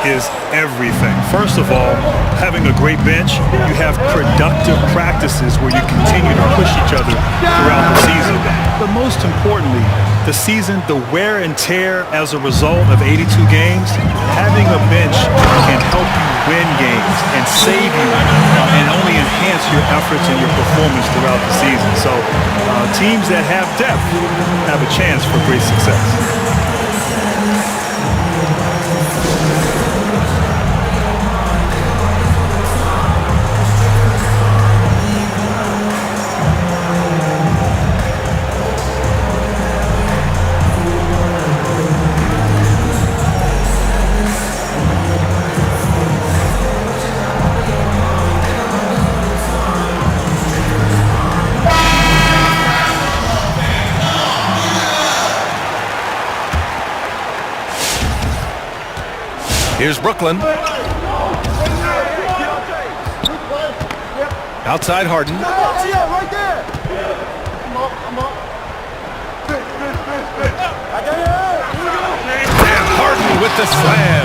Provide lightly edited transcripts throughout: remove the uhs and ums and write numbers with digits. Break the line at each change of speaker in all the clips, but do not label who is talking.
is everything. First of all, having a great bench, you have productive practices where you continue to push each other throughout the season. But most importantly, the season, the wear and tear as a result of 82 games, having a bench can help you win games and save you and only enhance your efforts and your performance throughout the season. So teams that have depth have a chance for great success.
Here's Brooklyn. Outside Harden. And Harden with the slam.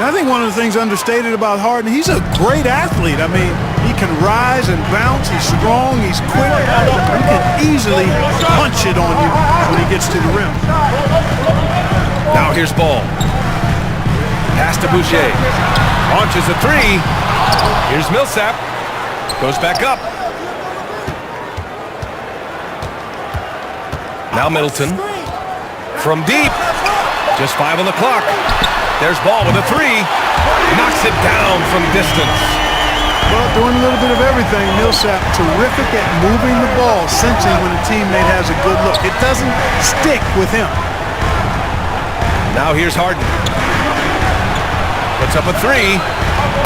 And I think one of the things understated about Harden, he's a great athlete. I mean, he can rise and bounce. He's strong. He's quick. He can easily punch it on you when he gets to the rim.
Now here's Ball. Pass to Boucher. Launches a three. Here's Millsap. Goes back up. Now Middleton. From deep. Just 5 on the clock. There's Ball with a three. Knocks it down from distance.
Well, doing a little bit of everything. Millsap terrific at moving the ball, sensing when a teammate has a good look. It doesn't stick with him.
Now here's Harden. Puts up a three,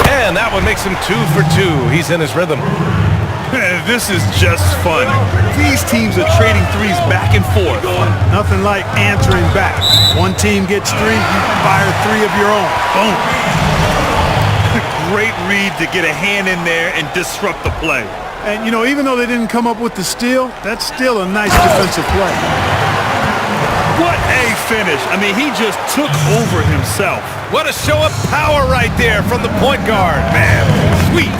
and that one makes him 2 for 2. He's in his rhythm.
This is just fun. These teams are trading threes back and forth.
Nothing like answering back. One team gets three, you fire 3 of your own. Boom.
Great read to get a hand in there and disrupt the play.
And, you know, even though they didn't come up with the steal, that's still a nice defensive play.
What a finish. I mean, he just took over himself.
What a show of power right there from the point guard. Man, sweet.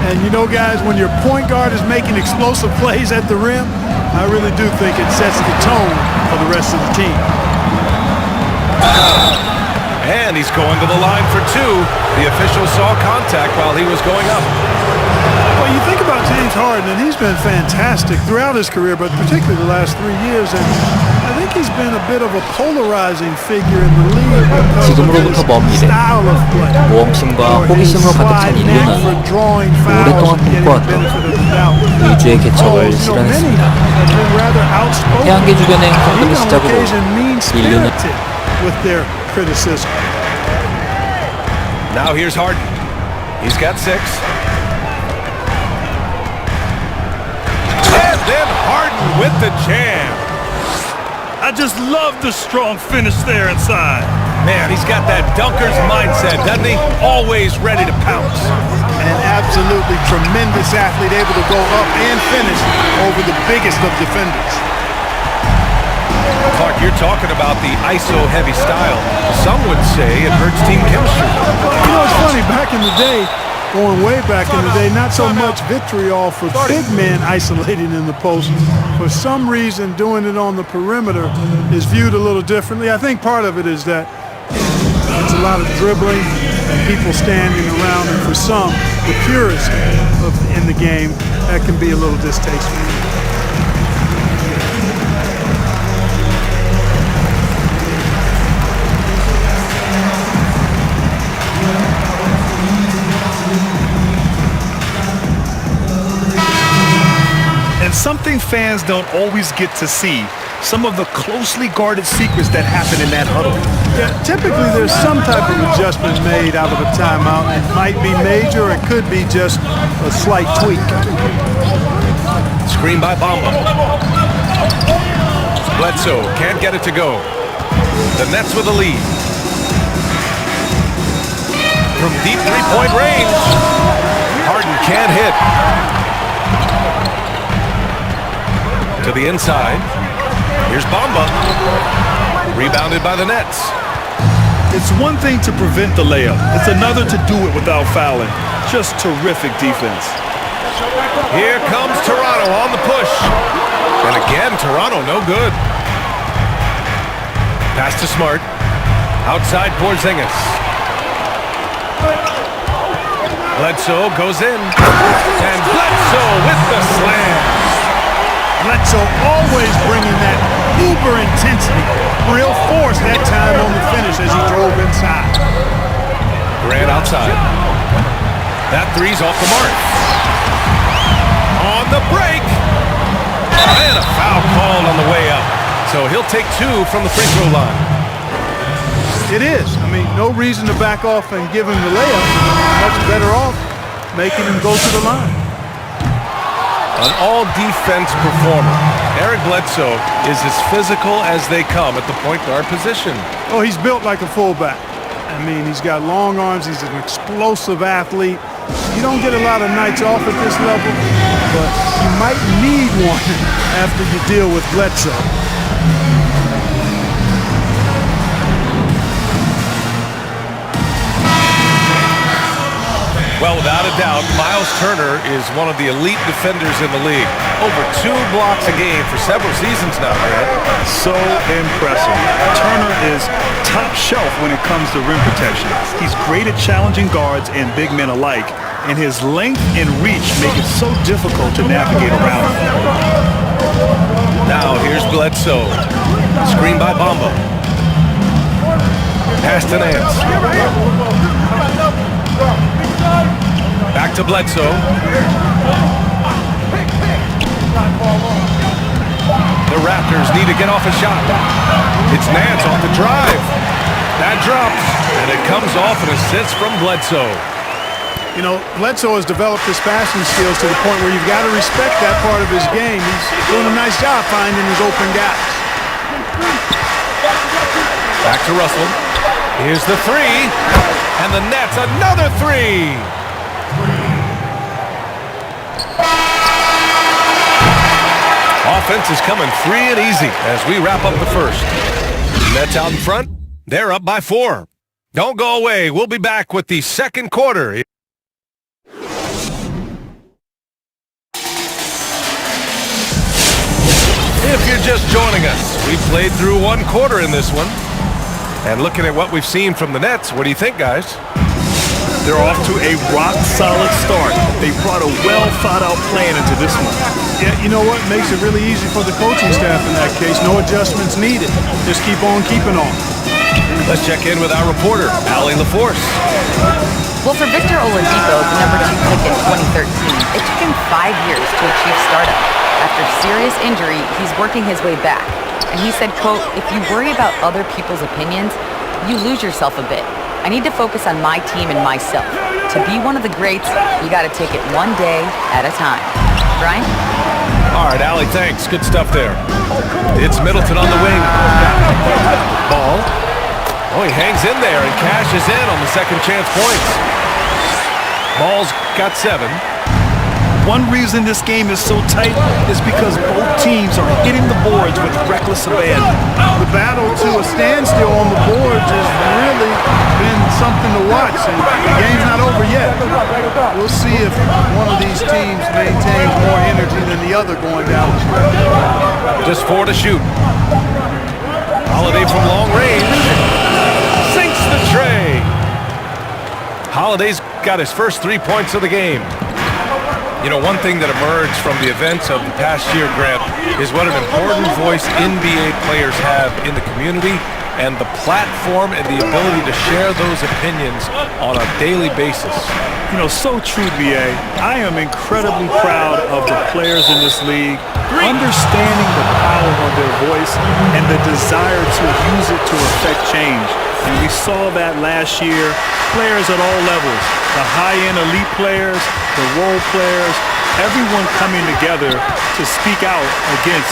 And you know, guys, when your point guard is making explosive plays at the rim, I really do think it sets the tone for the rest of the team.
And he's going to the line for 2. The official saw contact while he was going up.
Well, you think about James Harden, and he's been fantastic throughout his career, but particularly the last 3 years. And I think he's been a bit of a polarizing figure in the league because of his style of play.
모험심과 호기심으로 가득 찬 인류는 오랫동안 꿈꿔왔던 위주의 개척을 실현했습니다. 태양계 주변의 행성들을 시작으로 인류는
Now here's Harden. He's got 6. And then Harden with the jam.
I just love the strong finish there inside.
Man, he's got that dunker's mindset, doesn't he? Always ready to pounce.
An absolutely tremendous athlete, able to go up and finish over the biggest of defenders.
Clark, you're talking about the ISO-heavy style. Some would say it hurts team chemistry.
You know, it's funny, back in the day, going way back in the day, not so much vitriol for big men isolating in the post. For some reason, doing it on the perimeter is viewed a little differently. I think part of it is that it's a lot of dribbling and people standing around, and for some, the purists in the game, that can be a little distasteful.
And something fans don't always get to see, some of the closely guarded secrets that happen in that huddle.
Yeah, typically there's some type of adjustment made out of a timeout. It might be major, it could be just a slight tweak.
Screen by Bamba. Bledsoe can't get it to go. The Nets with a lead. From deep three-point range, Harden can't hit. To the inside. Here's Bamba. Rebounded by the Nets.
It's one thing to prevent the layup. It's another to do it without fouling. Just terrific defense.
Here comes Toronto on the push. And again, Toronto no good. Pass to Smart. Outside Porzingis. Bledsoe goes in. And Bledsoe with the slam.
Bledsoe always bringing that uber intensity. Real force that time on the finish as he drove inside.
Grant outside. That three's off the mark. On the break. And a foul called on the way up. So he'll take 2 from the free throw line.
It is. I mean, no reason to back off and give him the layup. Much better off making him go to the line.
An all-defense performer. Eric Bledsoe is as physical as they come at the point guard position.
Oh, he's built like a fullback. I mean, he's got long arms. He's an explosive athlete. You don't get a lot of nights off at this level, but you might need one after you deal with Bledsoe.
Well, without a doubt, Miles Turner is one of the elite defenders in the league. Over 2 blocks a game for several seasons now, Grant.
So impressive. Turner is top shelf when it comes to rim protection. He's great at challenging guards and big men alike, and his length and reach make it so difficult to navigate around.
Now here's Bledsoe. Screen by Bamba. Pass to Nance. Back to Bledsoe. The Raptors need to get off a shot. It's Nance off the drive. That drops, and it comes off an assist from Bledsoe.
You know, Bledsoe has developed his passing skills to the point where you've got to respect that part of his game. He's doing a nice job finding his open guys.
Back to Russell. Here's the three, and the Nets another three. Offense is coming free and easy as we wrap up the first. Nets out in front. They're up by 4. Don't go away. We'll be back with the second quarter. If you're just joining us, we played through 1 quarter in this one. And looking at what we've seen from the Nets, what do you think, guys?
They're off to a rock-solid start. They brought a well-thought-out plan into this one.
Yeah, you know what? Makes it really easy for the coaching staff in that case. No adjustments needed. Just keep on keeping on.
Let's check in with our reporter, Allie LaForce.
Well, for Victor Oladipo, the number 2 pick in 2013, it took him 5 years to achieve startup. After serious injury, he's working his way back. And he said, quote, "If you worry about other people's opinions, you lose yourself a bit. I need to focus on my team and myself. To be one of the greats, you got to take it one day at a time." Brian?
All right, Allie, thanks. Good stuff there. It's Middleton on the wing. Ball. Oh, he hangs in there and cashes in on the second chance points. Ball's got 7.
One reason this game is so tight is because both teams are hitting the boards with reckless abandon.
The battle to a standstill on the boards has really been something to watch, and the game's not over yet. We'll see if one of these teams maintains more energy than the other going down the stretch.
Just 4 to shoot. Holiday from long range. Sinks the tray. Holiday's got his first 3 points of the game. You know, one thing that emerged from the events of the past year, Grant, is what an important voice NBA players have in the community and the platform and the ability to share those opinions on a daily basis.
You know, so true, B.A. I am incredibly proud of the players in this league, understanding the power of their voice and the desire to use it to affect change. And we saw that last year, players at all levels, the high-end elite players, the role players, everyone coming together to speak out against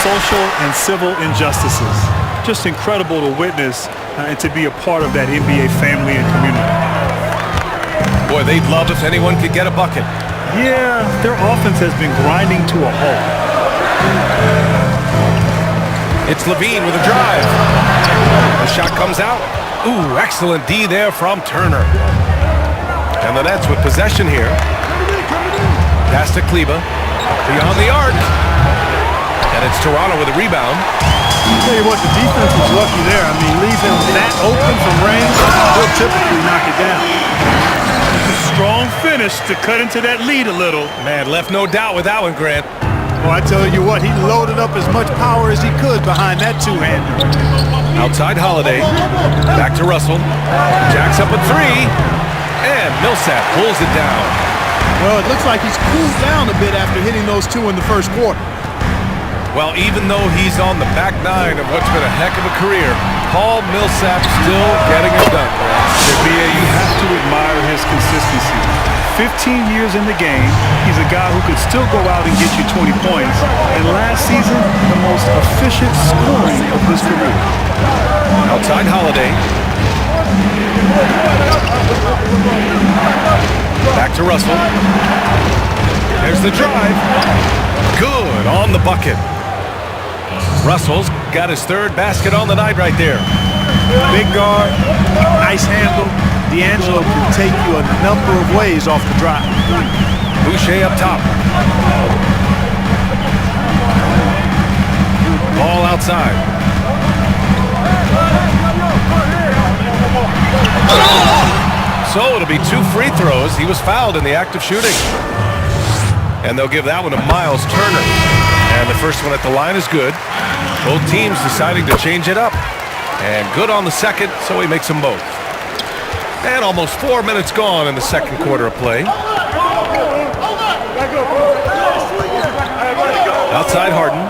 social and civil injustices. Just incredible to witness and to be a part of that NBA family and community.
Boy, they'd love if anyone could get a bucket.
Yeah, their offense has been grinding to a halt.
It's Levine with a drive. The shot comes out. Ooh, excellent D there from Turner. And the Nets with possession here. Pass to Kleba. Beyond the arc. And it's Toronto with a rebound.
I'll tell you what, the defense was lucky there. I mean, leave him that open from range, he'll typically knock it down.
Strong finish to cut into that lead a little.
Man, left no doubt with that one, Grant.
Well, I tell you what, he loaded up as much power as he could behind that two-hander.
Outside Holiday. Back to Russell. Jacks up a three. And Millsap pulls it down.
Well, it looks like he's cooled down a bit after hitting those two in the first quarter.
Well, even though he's on the back nine of what's been a heck of a career, Paul Millsap still getting it done.
You have to admire his consistency. 15 years in the game, he's a guy who could still go out and get you 20 points. And last season, the most efficient scoring of his career.
Outside Holiday. Back to Russell. There's the drive. Good on the bucket. Russell's got his third basket on the night right there.
Big guard, nice handle. D'Angelo can take you a number of ways off the drive.
Boucher up top. Ball outside. So it'll be 2 free throws. He was fouled in the act of shooting. And they'll give that one to Miles Turner. And the first one at the line is good. Both teams deciding to change it up. And good on the second, so he makes them both. And almost 4 minutes gone in the second quarter of play. Outside Harden.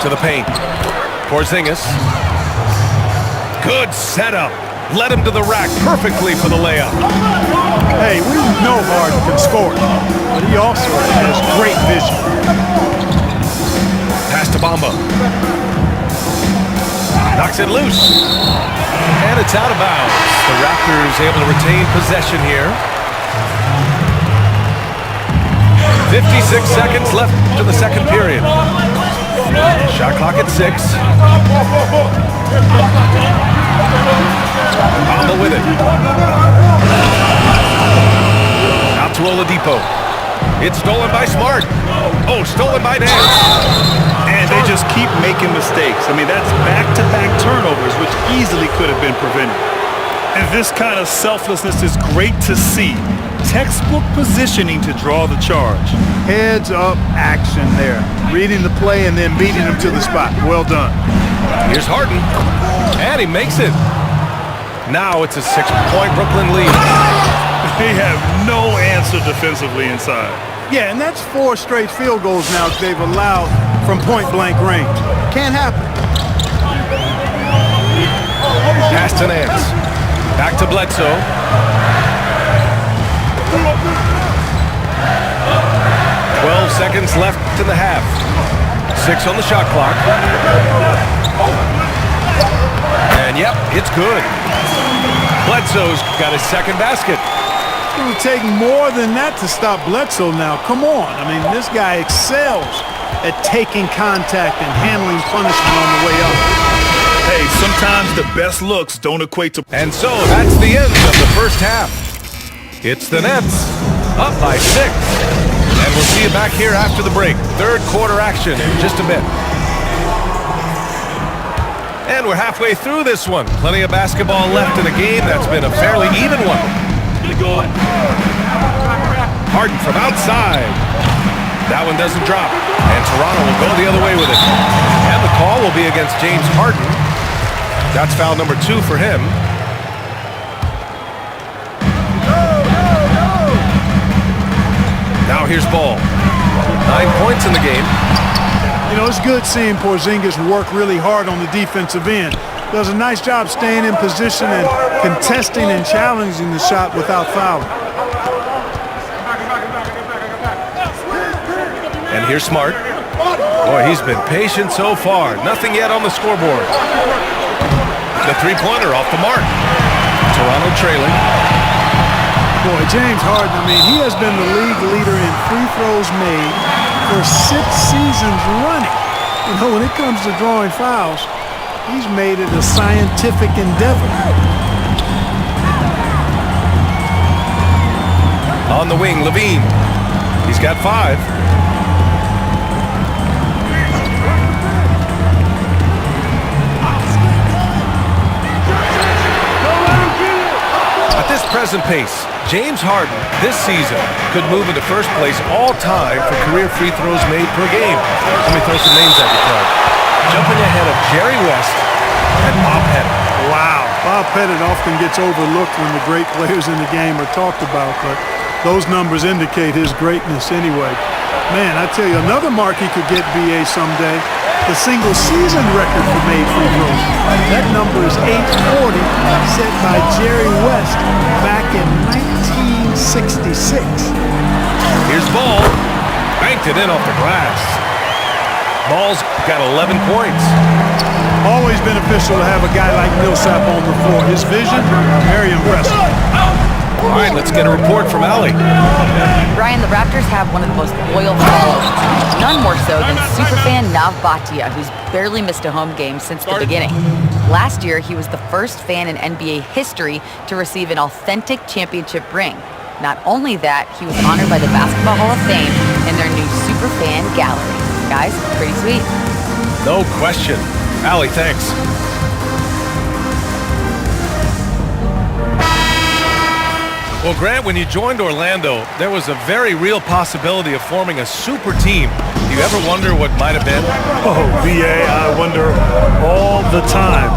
To the paint. Porzingis. Good setup. Led him to the rack perfectly for the layup.
Hey, we know Harden can score, but he also has great vision.
Pass to Bamba. Knocks it loose. And it's out of bounds. The Raptors able to retain possession here. 56 seconds left to the second period. Shot clock at 6. Bamba with it. Out to Oladipo. It's stolen by Smart. Oh, stolen by Nance.
And they just keep making mistakes. I mean, that's back-to-back turnovers, which easily could have been prevented. And this kind of selflessness is great to see. Textbook positioning to draw the charge.
Heads up action there. Reading the play and then beating him to the spot. Well done.
Here's Harden. And he makes it. Now it's a 6-point Brooklyn lead.
They have no answer defensively inside.
Yeah, and that's 4 straight field goals now they've allowed from point-blank range. Can't happen.
Pass to Nance. Back to Bledsoe. 12 seconds left in the half. 6 on the shot clock. And yep, it's good. Bledsoe's got his second basket.
It would take more than that to stop Bledsoe now. Come on. I mean, this guy excels at taking contact and handling punishment on the way up.
Hey, sometimes the best looks don't equate to...
And so that's the end of the first half. It's the Nets up by 6. And we'll see you back here after the break. Third quarter action in just a bit. And we're halfway through this one. Plenty of basketball left in a game that's been a fairly even one. Harden from outside. That one doesn't drop. And Toronto will go the other way with it. And the call will be against James Harden. That's foul number 2 for him. Now here's Ball. 9 points in the game.
You know, it's good seeing Porzingis work really hard on the defensive end. Does a nice job staying in position and contesting and challenging the shot without fouling.
And here's Smart. Boy, he's been patient so far. Nothing yet on the scoreboard. The three-pointer off the mark. Toronto trailing.
Boy, James Harden, I mean, he has been the league leader in free throws made for 6 seasons running. You know, when it comes to drawing fouls, He's made it a scientific endeavor.
On the wing, Levine. He's got 5. At this present pace, James Harden this season could move into first place all time for career free throws made per game. Let me throw some names at you, Clark. Jumping ahead of Jerry West and Bob Pettit.
Wow. Bob Pettit often gets overlooked when the great players in the game are talked about, but those numbers indicate his greatness anyway. Man, I tell you, another mark he could get, BA, someday. The single season record for made free throws. That number is 840, set by Jerry West back in 1966.
Here's Ball. Banked it in off the glass. Ball's got 11 points.
Always beneficial to have a guy like Millsap on the floor. His vision, very impressive.
All right, let's get a report from Allie.
Brian, the Raptors have one of the most loyal followers. None more so than superfan Nav Bhatia, who's barely missed a home game since the beginning. Last year, he was the first fan in NBA history to receive an authentic championship ring. Not only that, he was honored by the Basketball Hall of Fame in their new Superfan Gallery. Guys, pretty sweet.
No question. Allie, thanks. Well, Grant, when you joined Orlando, there was a very real possibility of forming a super team. Do you ever wonder what might have been?
Oh, BA, I wonder all the time.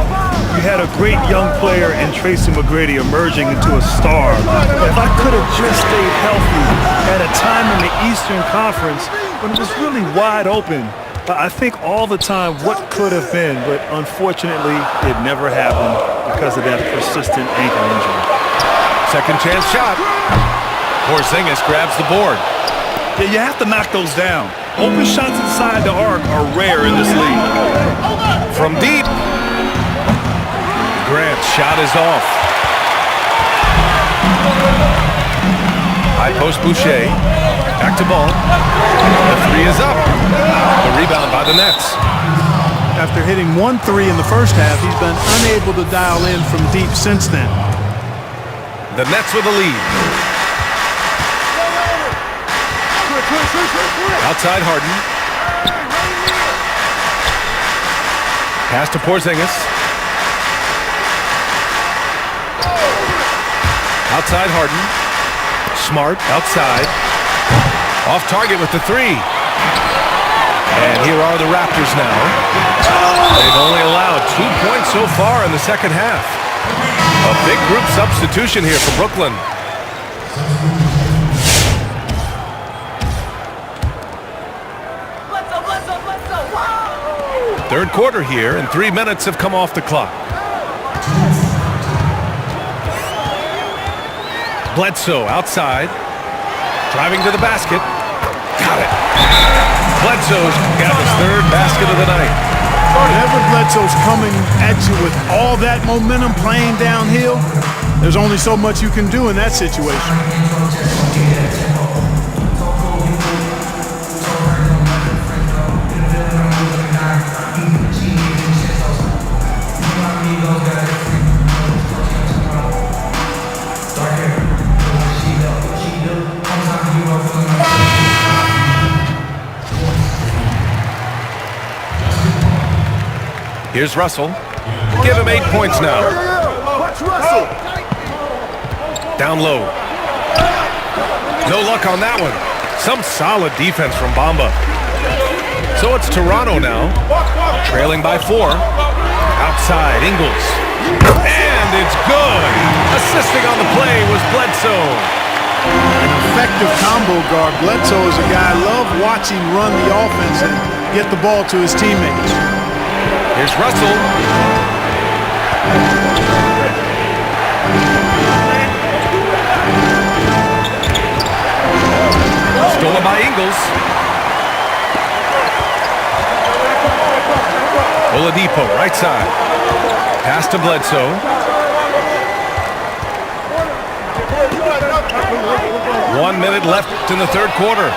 You had a great young player in Tracy McGrady emerging into a star. If I could have just stayed healthy at a time in the Eastern Conference when it was really wide open, I think all the time what could have been, but unfortunately it never happened because of that persistent ankle injury.
Second chance shot. Porzingis grabs the board.
Yeah, you have to knock those down. Open shots inside the arc are rare in this league.
From deep. Grant's shot is off. High post Boucher. Back to Ball. The 3 is up. The rebound by the Nets.
After hitting 1 3 in the first half, he's been unable to dial in from deep since then.
The Nets with the lead. Outside Harden. Pass to Porzingis. Outside Harden. Smart outside. Off target with the 3. And here are the Raptors now. They've only allowed 2 points so far in the second half. A big group substitution here for Brooklyn. Third quarter here, and 3 minutes have come off the clock. Bledsoe outside, driving to the basket. Got it. Bledsoe's got his 3rd basket of the night.
Whenever Bledsoe's coming at you with all that momentum playing downhill, there's only so much you can do in that situation.
Here's Russell. Give him 8 points now. Down low. No luck on that one. Some solid defense from Bamba. So it's Toronto now, trailing by 4. Outside, Ingles. And it's good. Assisting on the play was Bledsoe.
An effective combo guard. Bledsoe is a guy I love watching run the offense and get the ball to his teammates.
Here's Russell. Stolen by Ingles. Oladipo, right side. Pass to Bledsoe. One minute left in the third quarter.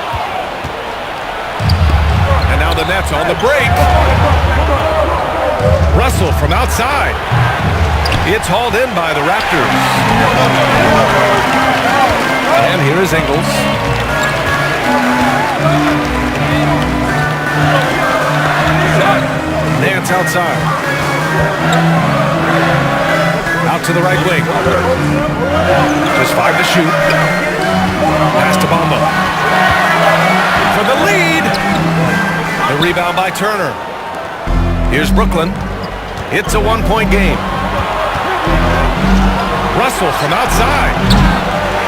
And now the Nets on the break. Russell from outside. It's hauled in by the Raptors. And here is Ingles. Nance outside. Out to the right wing. Just 5 to shoot. Pass to Bamba. For the lead. The rebound by Turner. Here's Brooklyn. It's a 1-point game. Russell from outside.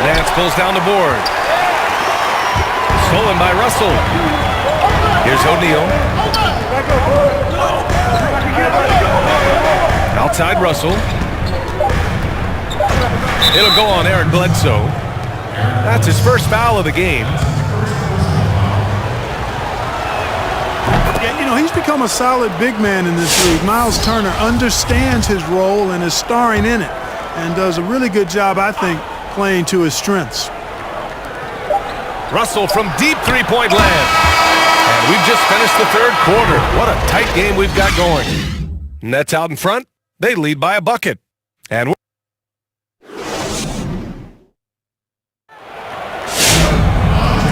Nance pulls down the board. Stolen by Russell. Here's O'Neal. Outside Russell. It'll go on Eric Bledsoe. That's his first foul of the game.
Yeah, you know, he's become a solid big man in this league. Miles Turner understands his role and is starring in it, and does a really good job, I think, playing to his strengths.
Russell from deep three-point land. And we've just finished the third quarter. What a tight game we've got going. Nets out in front. They lead by a bucket. And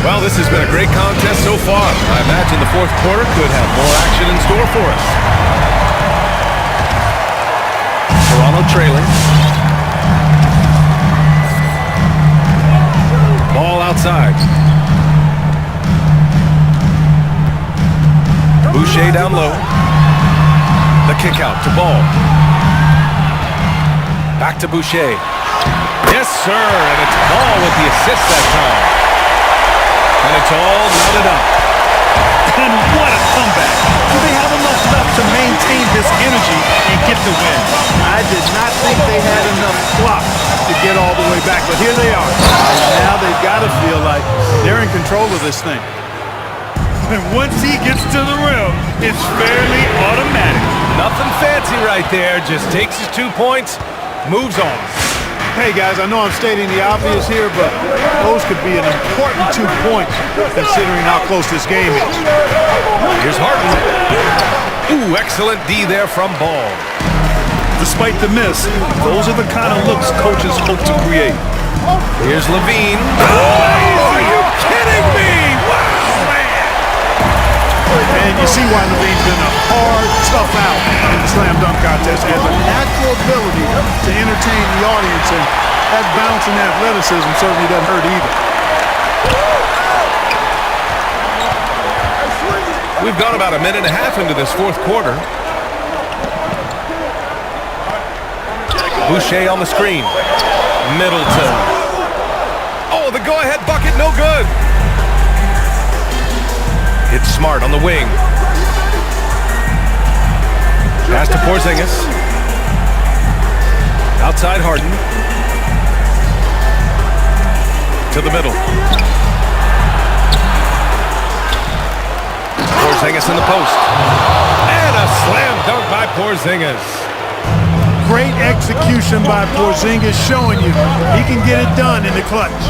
well, this has been a great contest so far. I imagine the fourth quarter could have more action in store for us. Toronto trailing. Ball outside. Boucher down low. The kick out to Ball. Back to Boucher. Yes, sir, and it's Ball with the assist that time. And it's all knotted up.
And what a comeback. Do they have enough left to maintain this energy and get the win?
I did not think they had enough clock to get all the way back, but here they are. And now they've got to feel like they're in control of this thing.
And once he gets to the rim, it's fairly automatic.
Nothing fancy right there. Just takes his 2 points, moves on.
Hey, guys, I know I'm stating the obvious here, but those could be an important 2 points considering how close this game is.
Here's Harden. Ooh, excellent D there from Ball.
Despite the miss, those are the kind of looks coaches hope to create.
Here's Levine. Oh, are you kidding me? Wow, man.
And you see why Levine's been a hard, tough out in the slam dunk contest. He has a natural ability to entertain the audience, and that bounce and athleticism certainly doesn't hurt either.
We've gone about a minute and a half into this fourth quarter. Boucher on the screen. Middleton. Oh, the go-ahead bucket, no good. It's Smart on the wing. Pass to Porzingis. Outside Harden. To the middle. Porzingis in the post. And a slam dunk by Porzingis.
Great execution by Porzingis, showing you he can get it done in the clutch.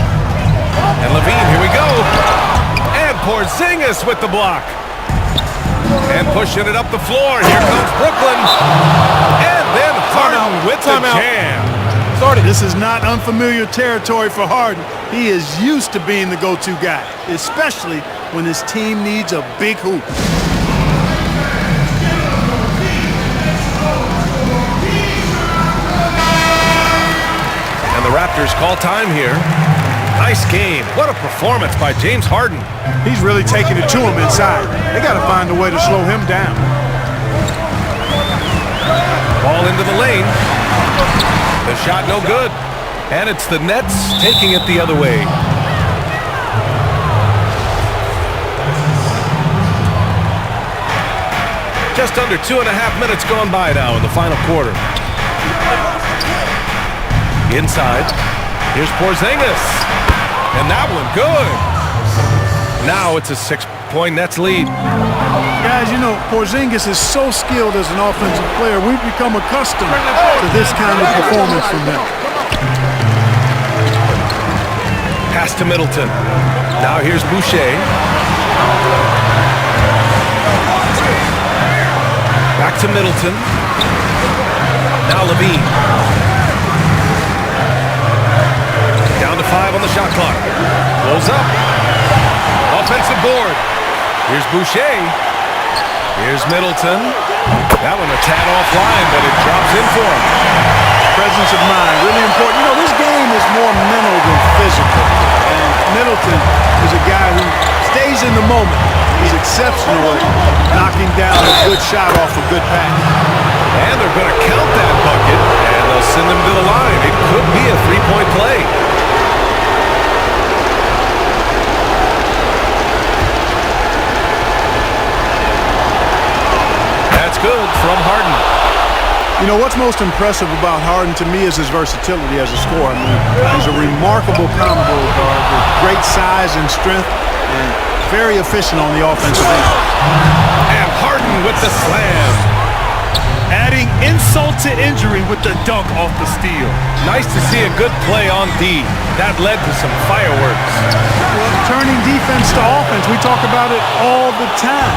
And Levine, here we go. And Porzingis with the block. And pushing it up the floor. Here comes Brooklyn. And then Harden with the jam.
This is not unfamiliar territory for Harden. He is used to being the go-to guy, especially when his team needs a big hoop.
And the Raptors call time here. Nice game. What a performance by James Harden.
He's really taking it to him inside. They got to find a way to slow him down.
Ball into the lane. The shot no good. And it's the Nets taking it the other way. Just under 2.5 minutes gone by now in the final quarter. Inside. Here's Porzingis. And that one good. Now it's a 6-point Nets lead.
Guys, you know, Porzingis is so skilled as an offensive player. We've become accustomed to this kind of performance from him.
Pass to Middleton. Now here's Boucher. Back to Middleton. Now Levine. Down to 5 on the shot clock. Pulls up. Offensive board. Here's Boucher. Here's Middleton. That one a tad offline, but it drops in for him.
Presence of mind, really important. You know, this game is more mental than physical. And Middleton is a guy who stays in the moment. He's exceptional at knocking down a good shot off a good pass.
And they're going to count that bucket, and they'll send him to the line. It could be a three-point play. That's good from Harden.
You know, what's most impressive about Harden to me is his versatility as a scorer. I mean, he's a remarkable combo guard with great size and strength and very efficient on the offensive end.
And Harden with the slam.
Adding insult to injury with the dunk off the steal.
Nice to see a good play on D. That led to some fireworks.
Well, turning defense to offense, we talk about it all the time.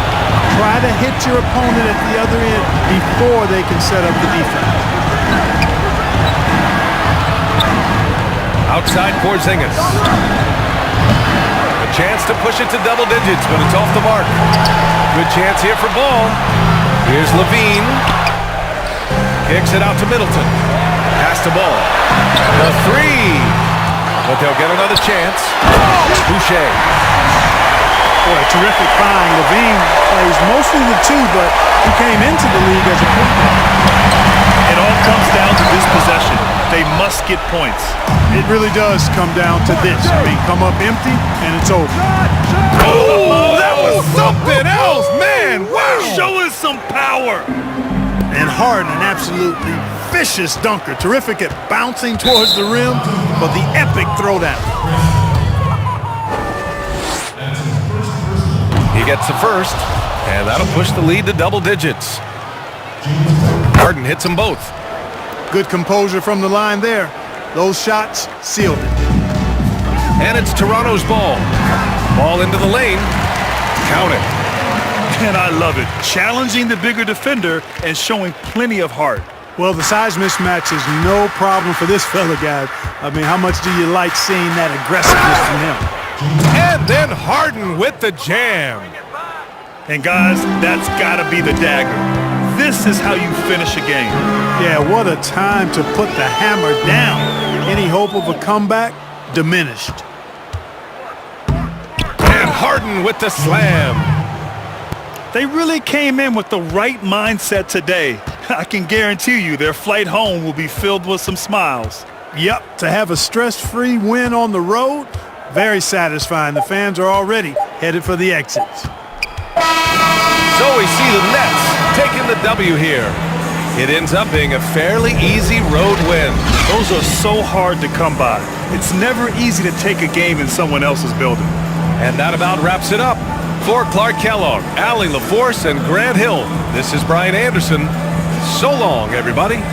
Try to hit your opponent at the other end before they can set up the defense.
Outside Porzingis. A chance to push it to double digits, but it's off the mark. Good chance here for Ball. Here's Levine. Kicks it out to Middleton. Pass to Ball. The three. But they'll get another chance. Boucher.
Boy, a terrific find. Levine plays mostly the two, but he came into the league as a point guard.
It all comes down to this possession. They must get points.
It really does come down to this. I mean, come up empty, and it's over.
Oh, that was something else, man. Wow.
Show us some power.
And Harden, an absolutely vicious dunker. Terrific at bouncing towards the rim, but the epic throwdown.
He gets the first, and that'll push the lead to double digits. Harden hits them both.
Good composure from the line there. Those shots sealed it.
And it's Toronto's ball. Ball into the lane. Count it.
And I love it. Challenging the bigger defender and showing plenty of heart.
Well, the size mismatch is no problem for this fella, guys. I mean, how much do you like seeing that aggressiveness from him?
And then Harden with the jam.
And guys, that's got to be the dagger. This is how you finish a game.
Yeah, what a time to put the hammer down. Any hope of a comeback? Diminished.
And Harden with the slam.
They really came in with the right mindset today. I can guarantee you their flight home will be filled with some smiles.
Yep, to have a stress-free win on the road, very satisfying. The fans are already headed for the exits.
So we see the Nets taking the W here. It ends up being a fairly easy road win.
Those are so hard to come by. It's never easy to take a game in someone else's building.
And that about wraps it up. For Clark Kellogg, Allie LaForce, and Grant Hill, this is Brian Anderson. So long, everybody.